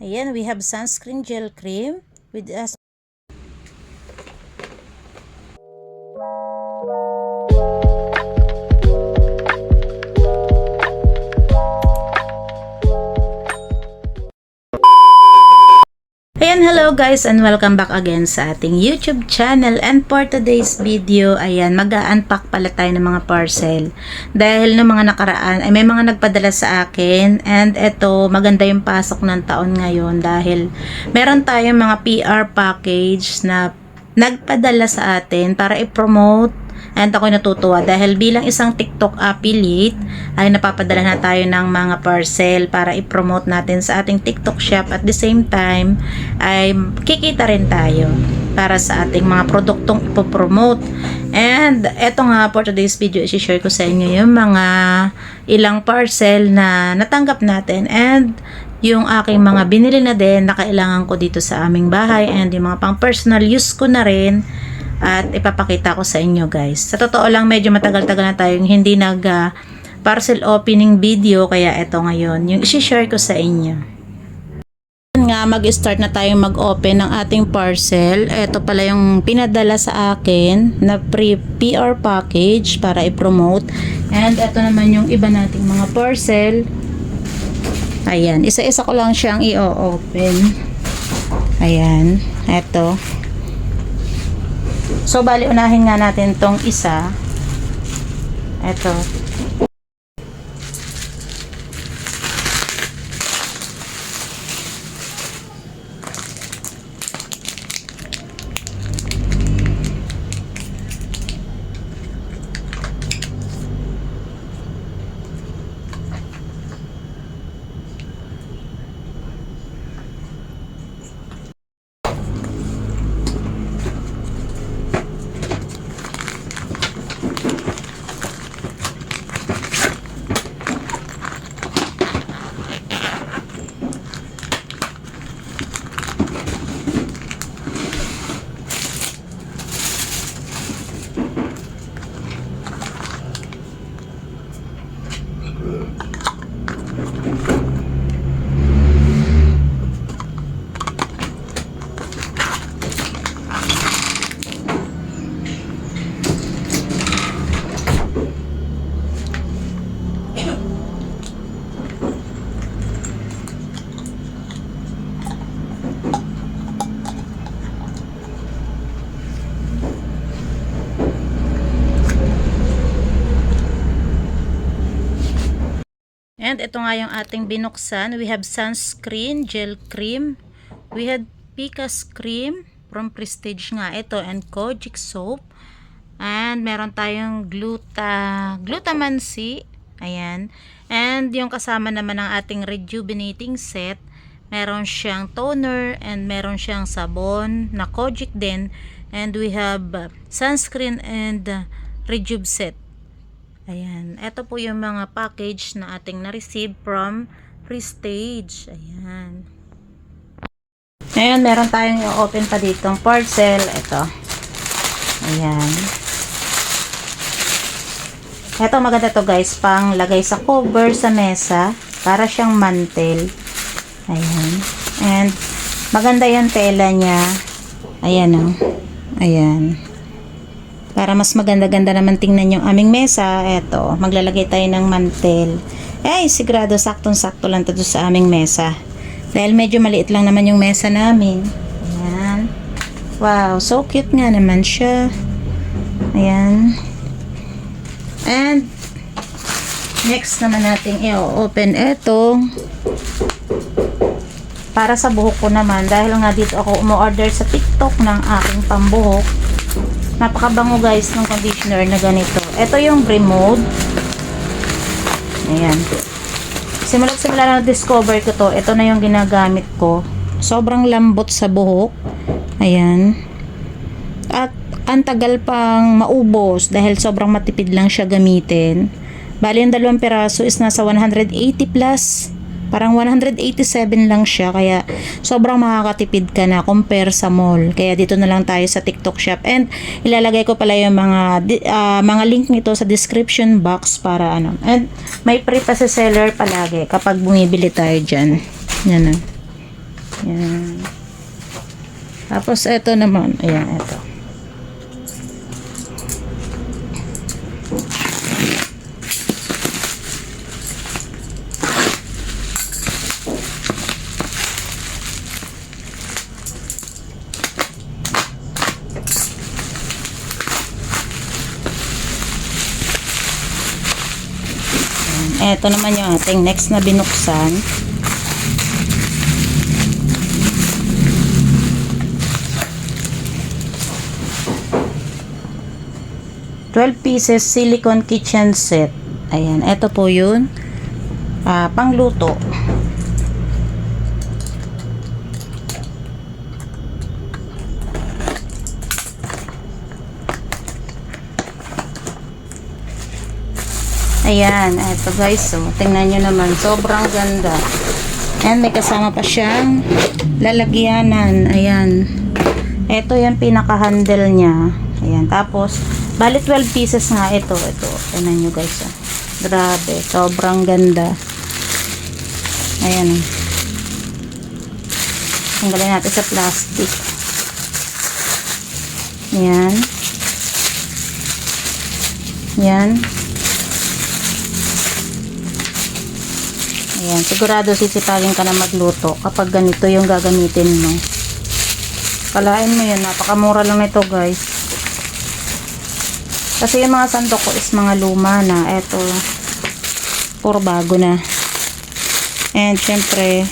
Ayan, we have sunscreen gel cream with us. Ayan, hello guys and welcome back again sa ating YouTube channel. And for today's video, ayan, mag-a-unpack pala tayo ng mga parcel. Dahil ng mga nakaraan, ay may mga nagpadala sa akin. And eto, maganda yung pasok ng taon ngayon dahil meron tayong mga PR package na nagpadala sa atin para i-promote. And ako'y natutuwa dahil bilang isang TikTok affiliate ay napapadala na tayo ng mga parcel para i-promote natin sa ating TikTok shop. At the same time ay kikita rin tayo para sa ating mga produktong ipopromote. And eto nga, for today's video, i-share ko sa inyo yung mga ilang parcel na natanggap natin and yung aking mga binili na din na kailangan ko dito sa aming bahay and yung mga pang personal use ko na rin. At ipapakita ko sa inyo guys. Sa totoo lang medyo matagal-tagal na tayong hindi parcel opening video. Kaya ito ngayon yung isi-share ko sa inyo. Nga mag-start na tayong mag-open ng ating parcel. Ito pala yung pinadala sa akin na PR package para i-promote. And ito naman yung iba nating mga parcel. Ayan. Isa-isa ko lang siyang i-open. Ayan. Ito. So, bali, unahin nga natin tong isa. Ito. And ito nga yung ating binuksan. We have sunscreen gel cream. We had Picas cream from Prestige nga ito and Kojic soap. And meron tayong glutamancy. Ayan. And yung kasama naman ng ating rejuvenating set, meron siyang toner and meron siyang sabon na Kojic din. And we have sunscreen and rejuve set. Ayan. Ito po yung mga package na ating na-receive from Prestige. Ayan. Ngayon, meron tayong i-open pa ditong parcel. Ito. Ayan. Ito maganda to guys. Pang lagay sa cover sa mesa. Para siyang mantel. Ayan. And maganda yung tela niya. Ayan o. Ayan. Para mas maganda-ganda naman tingnan yung aming mesa. Eto, maglalagay tayo ng mantel. Sigurado saktong-sakto lang ito sa aming mesa. Dahil medyo maliit lang naman yung mesa namin. Ayan. Wow, so cute nga naman siya. Ayan. And, next naman natin i-open ito. Para sa buhok ko naman. Dahil nga dito ako umu-order sa TikTok ng aking pambuhok. Napakabango guys ng conditioner na ganito. Ito yung Bremode. Ayan. Simula na discover ko to. Ito na yung ginagamit ko. Sobrang lambot sa buhok. Ayan. At ang tagal pang maubos dahil sobrang matipid lang siya gamitin. Bali yung 2 piraso is nasa 180 plus. Parang 187 lang siya, kaya sobrang makakatipid ka na compare sa mall. Kaya dito na lang tayo sa TikTok shop. And ilalagay ko pala yung mga link nito sa description box para ano. And may free pa sa seller palagi kapag bumibili tayo dyan. Yan na. Yan. Tapos, ito naman. Ayan, ito. Ito naman yung ating next na binuksan. $12 silicone kitchen set. Ayan, ito po yun. Pangluto. Ayan, eto guys, so tingnan nyo naman, sobrang ganda. And may kasama pa siyang lalagyanan. Ayan, eto yung pinaka-handle niya. Ayan, tapos bali 12 pieces nga ito. Tingnan nyo guys, oh. Grabe, sobrang ganda. Ayan, tanggalin natin sa plastic. Ayan. Ayan. Ayan, sigurado sisipagin ka na magluto kapag ganito yung gagamitin mo. Kalain mo yan, napakamura lang nito guys. Kasi yung mga sandok ko is mga luma na. Eto, puro bago na. And syempre,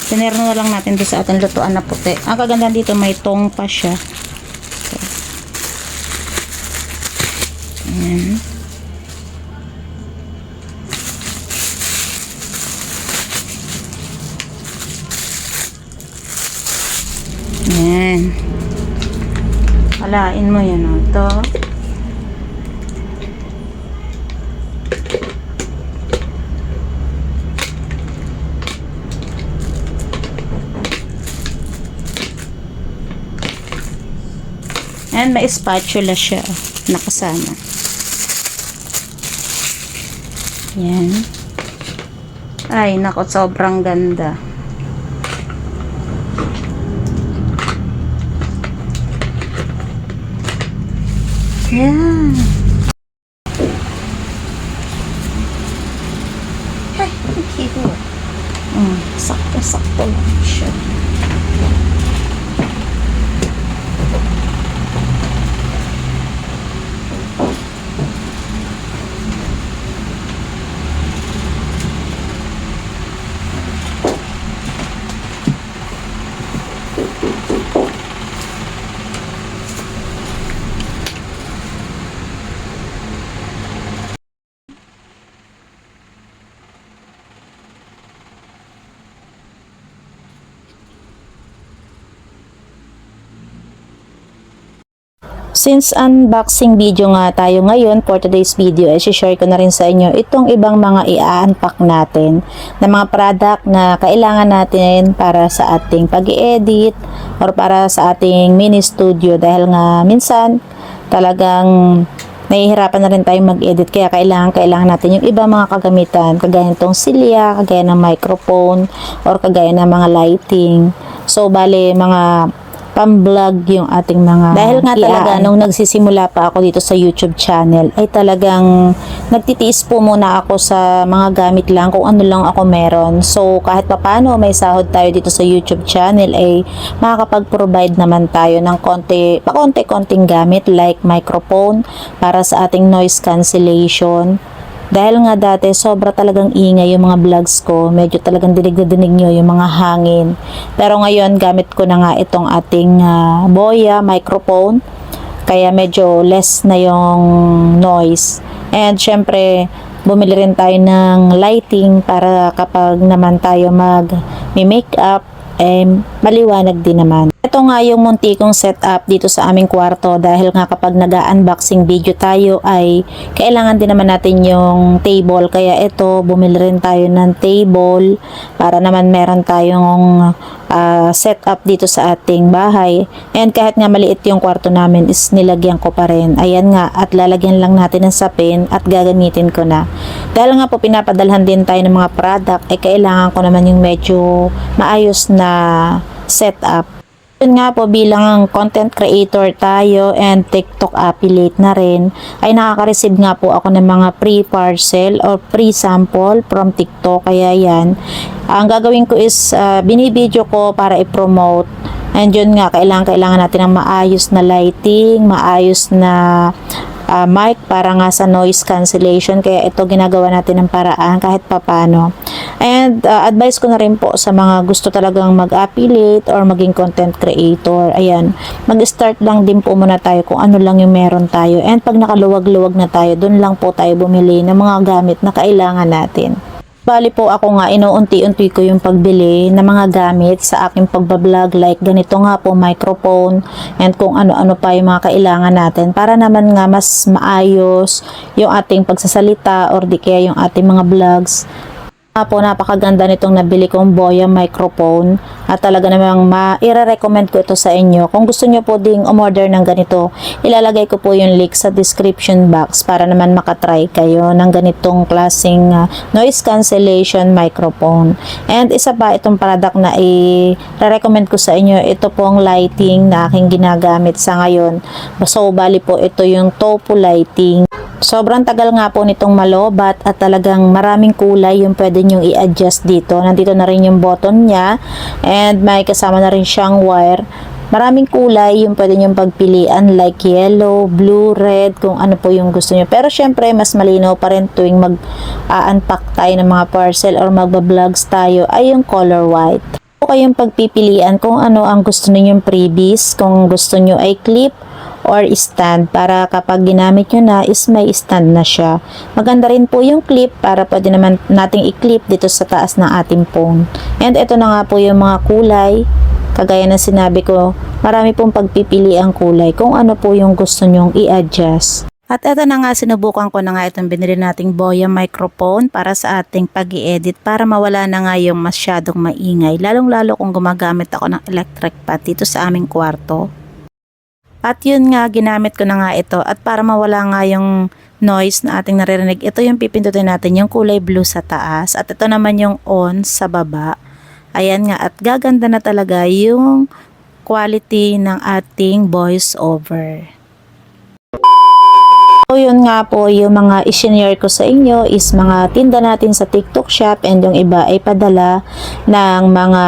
sinerno na lang natin doon sa ating lutuan na puti. Ang kaganda dito, may tong pa siya. So, ayan. Ayan. Alain mo yan, o. Ito. And may spatula siya, nakasama. Ayan. Ay, nako, sobrang ganda. Ayan. Ay, cute. Sakto-sakto lang siya. Since unboxing video nga tayo ngayon for today's video, ay share ko na rin sa inyo itong ibang mga i-unpack natin na mga product na kailangan natin para sa ating pag-i-edit or para sa ating mini studio, dahil nga minsan talagang nahihirapan na rin tayong mag-edit, kaya kailangan natin yung ibang mga kagamitan kagaya nitong silya, kagaya ng microphone or kagaya ng mga lighting. So bale mga pang-vlog yung ating mga dahil nga talaga nung nagsisimula pa ako dito sa YouTube channel ay talagang nagtitiis po muna ako sa mga gamit lang kung ano lang ako meron. So kahit papaano may sahod tayo dito sa YouTube channel ay makakapag-provide naman tayo ng konting gamit like microphone para sa ating noise cancellation. Dahil nga dati sobra talagang ingay yung mga vlogs ko, medyo talagang dinig na dinig nyo yung mga hangin. Pero ngayon gamit ko na nga itong ating Boya microphone, kaya medyo less na yung noise. And syempre bumili rin tayo ng lighting para kapag naman tayo mag-makeup maliwanag din naman. Ito nga yung munti kong setup dito sa aming kwarto, dahil nga kapag nag-unboxing video tayo ay kailangan din naman natin yung table, kaya ito bumili rin tayo ng table para naman meron tayong setup dito sa ating bahay. And kahit nga maliit yung kwarto namin is nilagyan ko pa rin. Ayan nga, at lalagyan lang natin ng sapin at gagamitin ko na. Dahil nga po pinapadalhan din tayo ng mga product, kailangan ko naman yung medyo maayos na setup. Yun nga po, bilang content creator tayo and TikTok affiliate na rin, ay nakaka-receive nga po ako ng mga pre-parcel or pre-sample from TikTok. Kaya yan, ang gagawin ko is binibideo ko para i-promote. And yun nga, kailangan natin ng maayos na lighting, maayos na mic para nga sa noise cancellation. Kaya ito ginagawa natin ng paraan kahit papano. And advice ko na rin po sa mga gusto talagang mag-affiliate or maging content creator. Ayan, mag-start lang din po muna tayo kung ano lang yung meron tayo. And pag nakaluwag-luwag na tayo, dun lang po tayo bumili ng mga gamit na kailangan natin. Bali po ako nga, inuunti-unti ko yung pagbili ng mga gamit sa aking pagbablog, like ganito nga po, microphone, and kung ano-ano pa yung mga kailangan natin para naman nga mas maayos yung ating pagsasalita or di kaya yung ating mga vlogs. Po, napakaganda nitong nabili kong Boya microphone at talaga namang i-recommend ko ito sa inyo. Kung gusto nyo po ding umorder ng ganito, ilalagay ko po yung link sa description box para naman makatry kayo ng ganitong klaseng noise cancellation microphone. And isa pa itong product na i-recommend ko sa inyo, ito pong lighting na aking ginagamit sa ngayon. So bali po ito yung Topo lighting. Sobrang tagal nga po nitong malobat at talagang maraming kulay yung pwede nyong i-adjust dito. Nandito na rin yung button niya and may kasama na rin siyang wire. Maraming kulay yung pwede nyong pagpilian like yellow, blue, red, kung ano po yung gusto nyo. Pero syempre mas malinaw pa rin tuwing mag-unpack tayo ng mga parcel or magba-vlogs tayo ay yung color white. Kayong pagpipilian kung ano ang gusto ninyong freebies, kung gusto nyo ay clip or stand para kapag ginamit nyo na is may stand na siya. Maganda rin po yung clip para pwede naman nating i-clip dito sa taas ng ating phone. And ito na nga po yung mga kulay. Kagaya na sinabi ko, marami pong pagpipili ang kulay kung ano po yung gusto nyong i-adjust. At eto na nga, sinubukan ko na nga itong binili nating Boya microphone para sa ating pag-i-edit para mawala na nga yung masyadong maingay. Lalong-lalo kung gumagamit ako ng electric pan dito sa aming kwarto. At yun nga, ginamit ko na nga ito at para mawala nga yung noise na ating naririnig, ito yung pipindutin natin, yung kulay blue sa taas at ito naman yung on sa baba. Ayan nga, at gaganda na talaga yung quality ng ating voice over. So yun nga po, yung mga i-share ko sa inyo is mga tinda natin sa TikTok shop and yung iba ay padala ng mga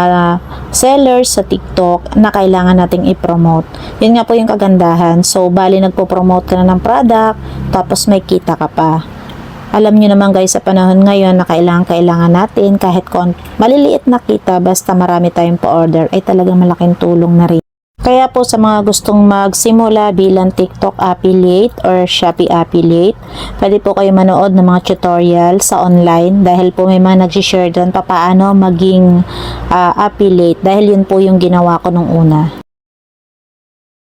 sellers sa TikTok na kailangan nating i-promote. Yun nga po yung kagandahan. So bali nagpo-promote ka na ng product tapos may kita ka pa. Alam nyo naman guys, sa panahon ngayon na kailangan natin kahit maliliit na kita basta marami tayong pa-order ay talagang malaking tulong na rin. Kaya po sa mga gustong magsimula bilang TikTok affiliate or Shopee affiliate, pwede po kayo manood ng mga tutorial sa online dahil po may mga nag-share doon paano maging affiliate dahil yun po yung ginawa ko nung una.